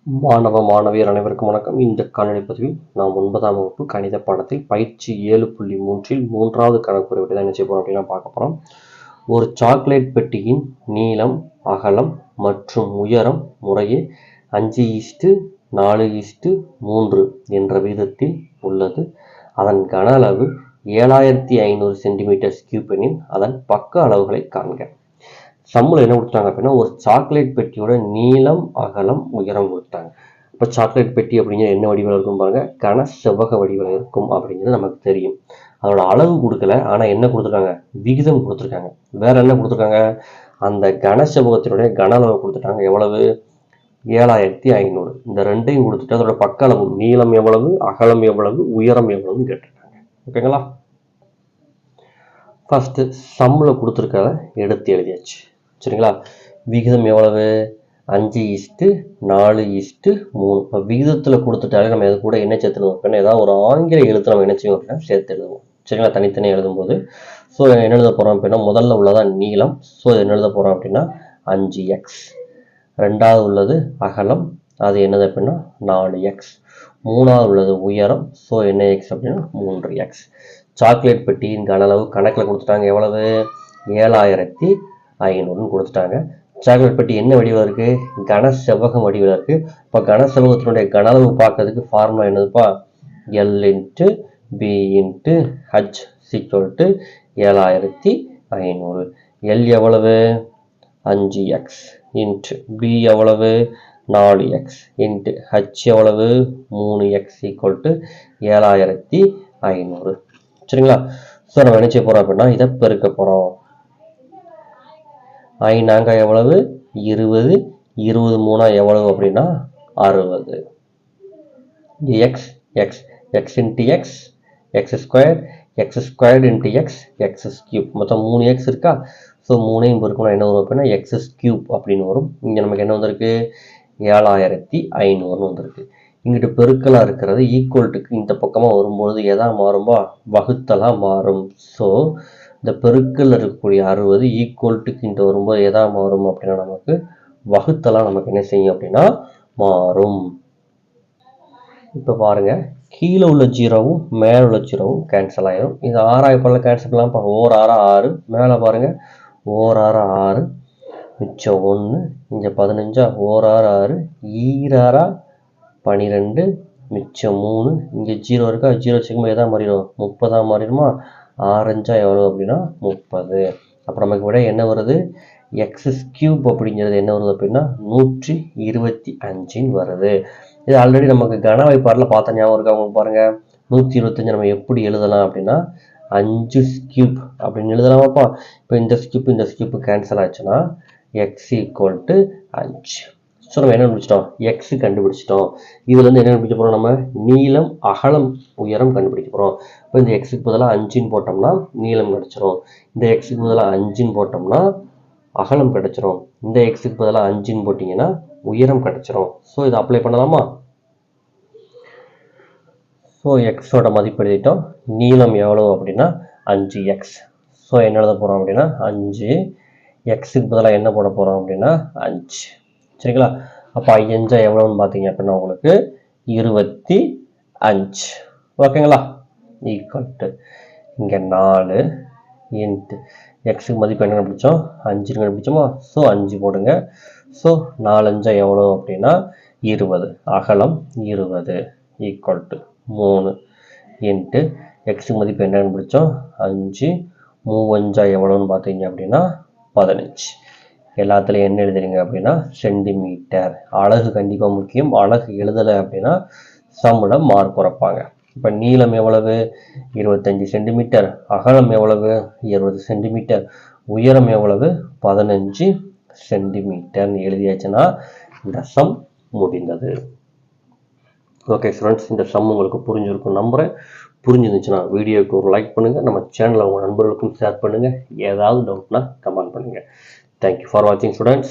மாணவ மாணவியர் அனைவருக்கும் வணக்கம். இந்த காணொளி பதிவில் நாம் 9ஆம் வகுப்பு கணித பாடத்தில் பயிற்சி 7.3 மூன்றாவது கணக்கு தான் என்ன செய்ய போறோம் அப்படின்னா பார்க்க போறோம். ஒரு சாக்லேட் பெட்டியின் நீளம், அகலம் மற்றும் உயரம் முறையே 5:4:3 என்ற விகிதத்தில் உள்ளது. அதன் கன அளவு 7500 சென்டிமீட்டர் கியூப் எனில் அதன் பக்க அளவுகளை காண்க. சம்மில் என்ன கொடுத்தாங்க அப்படின்னா ஒரு சாக்லேட் பெட்டியோட நீளம், அகலம், உயரம் கொடுத்தாங்க. இப்போ சாக்லேட் பெட்டி அப்படிங்கிறது என்ன வடிவில் இருக்கும் பாருங்க, கன செவ்வக வடிவில் இருக்கும் அப்படிங்கிறது நமக்கு தெரியும். அதோட அளவு கொடுக்கல, ஆனால் என்ன கொடுத்துருக்காங்க, விகிதம் கொடுத்துருக்காங்க. வேற என்ன கொடுத்துருக்காங்க, அந்த கன செவ்வகத்தினுடைய கன அளவு கொடுத்துட்டாங்க. எவ்வளவு, 7500. இந்த ரெண்டையும் கொடுத்துட்டு அதோட பக்க அளவு நீளம் எவ்வளவு, அகலம் எவ்வளவு, உயரம் எவ்வளவுன்னு கேட்டிருக்காங்க. ஓகேங்களா. ஃபர்ஸ்ட் சம்மில் கொடுத்துருக்கத எடுத்து எழுதியாச்சு. சரிங்களா. விகிதம் எவ்வளவு, 5:4:3. இப்போ விகிதத்தில் கொடுத்துட்டாலே நம்ம இது கூட என்ன சேர்த்துடுவோம் அப்படின்னா ஏதாவது ஒரு ஆங்கில எழுத்து நம்ம என்ன செய்வோம் அப்படின்னா சேர்த்து எழுதுவோம். சரிங்களா. தனித்தனியாக எழுதும்போது ஸோ என்ன எழுத போகிறோம் அப்படின்னா முதல்ல உள்ளதான் நீளம். ஸோ என்ன எழுத போகிறோம் அப்படின்னா 5x. ரெண்டாவது உள்ளது அகலம், அது என்னது அப்படின்னா 4x. மூணாவது உள்ளது உயரம். ஸோ என்ன எக்ஸ் அப்படின்னா 3x. சாக்லேட் பெட்டியின் கன அளவு கணக்கில் கொடுத்துட்டாங்க. எவ்வளவு, 7500 கொடுத்துட்டாங்க. சாக்லேட் பெட்டி என்ன வடிவில் இருக்கு, கன செவ்வகம் வடிவில் இருக்கு. இப்போ கன செவ்வகத்தினுடைய கன அளவு பார்க்கறதுக்கு ஃபார்முலா என்னதுப்பா, L × B × H = 7500. L எவ்வளவு, 5x, B எவ்வளவு, 4x, H எவ்வளவு, 3x = 7500. சரிங்களா. ஸோ நம்ம என்ன செய்ய போறோம் அப்படின்னா இதை பெருக்க போறோம். 5 எவ்வளவு, 20, 23 எவ்வளவு அப்படின்னா 60. x x x × x x squared x squared × x x cube மொத்தம் 3x இருக்கா. ஸோ 3ஐயும் பெருக்கணும் என்ன வரும் அப்படின்னா x cube அப்படின்னு வரும். இங்கே நமக்கு என்ன வந்திருக்கு, 7500 வந்திருக்கு. இங்கிட்டு பெருக்கலாக இருக்கிறது ஈக்குவல்ட்டுக்கு இந்த பக்கமாக வரும்பொழுது எதா மாறும்பா, வகுத்தலாக மாறும். ஸோ இந்த பெருக்கல் இருக்கக்கூடிய 60 ஈக்குவல்ட்டுக்கு இங்கிட்ட வரும்போது எதா மாறும் அப்படின்னா நமக்கு வகுத்தலாக நமக்கு என்ன செய்யும் அப்படின்னா மாறும். இப்போ பாருங்க, கீழே உள்ள ஜீரோவும் மேலே உள்ள ஜீரோவும் கேன்சல் ஆயிரும். இது 6 இப்போல்லாம் கேன்சல் பண்ணலாம். 1 6 6, மேலே பாருங்க 1 6 6, மிச்சம் 1, இங்கே 15, 1 6 6, 2 12, மிச்சம் 3, இங்கே 0 இருக்கா, 0 வச்சுக்கும்போது எதா மாறிடும், 30 மாறிடுமா. 6 எவ்வளோ அப்படின்னா 30. அப்புறம் நமக்கு விட என்ன வருது, எக்ஸ் கியூப் அப்படிங்கிறது என்ன வருது அப்படின்னா 125 வருது. இது ஆல்ரெடி நமக்கு கன வாய்ப்பாடில் பார்த்த ஞாபகம் இருக்கா உங்களுக்கு பாருங்க. 125 நம்ம எப்படி எழுதலாம் அப்படின்னா 5 கியூப் அப்படின்னு எழுதலாமாப்பா. இப்போ இந்த ஸ்கியூப் கேன்சல் ஆச்சுன்னா எக்ஸ் = 5. ஸோ நம்ம என்ன கண்டுபிடிச்சிட்டோம், எக்ஸ் கண்டுபிடிச்சிட்டோம். இதுலேருந்து என்ன கண்டுபிடிக்க போகிறோம், நம்ம நீளம், அகலம், உயரம் கண்டுபிடிக்க போகிறோம். இப்போ இந்த எக்ஸுக்கு பதிலாக 5 போட்டோம்னா நீளம் கிடச்சிரும். இந்த எக்ஸுக்கு பதிலாக 5 போட்டோம்னா அகலம் கிடச்சிரும். இந்த எக்ஸுக்கு பதிலாக 5 போட்டிங்கன்னா உயரம் கிடச்சிரும். ஸோ இதை அப்ளை பண்ணலாமா. ஸோ எக்ஸோட மதிப்பு எழுதிட்டோம். நீளம் எவ்வளோ அப்படின்னா 5x. ஸோ என்ன எழுத போகிறோம் அப்படின்னா 5, எக்ஸுக்கு பதிலாக என்ன போட போகிறோம் அப்படின்னா 5. சரிங்களா. அப்போ 5 எவ்வளோன்னு பார்த்தீங்க அப்படின்னா உங்களுக்கு 25. ஓகேங்களா. ஈக்குவல் இங்கே 4 இன்ட்டு எக்ஸுக்கு மதிப்பு என்ன கண்டுபிடிச்சோம், 5 கண்டுபிடிச்சோமா. ஸோ 5 போடுங்க. ஸோ 4 எவ்வளோ அப்படின்னா 20. அகலம் 20 ஈக்குவல் 3 இன்ட்டு எக்ஸுக்கு மதிப்பு என்ன கண்டுபிடிச்சோம் 5, 3 எவ்வளோன்னு பார்த்தீங்க அப்படின்னா 15. எல்லாத்துலேயும் என்ன எழுதுறீங்க அப்படின்னா சென்டிமீட்டர். அழகு கண்டிப்பாக முக்கியம். அழகு எழுதலை அப்படின்னா சம்மில் மார்க் குறைப்பாங்க. இப்போ நீளம் எவ்வளவு, 25 சென்டிமீட்டர், அகலம் எவ்வளவு, 20 சென்டிமீட்டர், உயரம் எவ்வளவு, 15 சென்டிமீட்டர்னு எழுதியாச்சுன்னா இந்த சம் முடிந்தது. ஓகே ஸ்டூடெண்ட்ஸ், இந்த சம் உங்களுக்கு புரிஞ்சிருக்கும் நம்புகிறேன். புரிஞ்சிருந்துச்சுன்னா வீடியோக்கு ஒரு லைக் பண்ணுங்கள், நம்ம சேனலை உங்கள் நண்பர்களுக்கும் ஷேர் பண்ணுங்கள். ஏதாவது டவுட்னா கமெண்ட் பண்ணுங்கள். Thank you for watching students.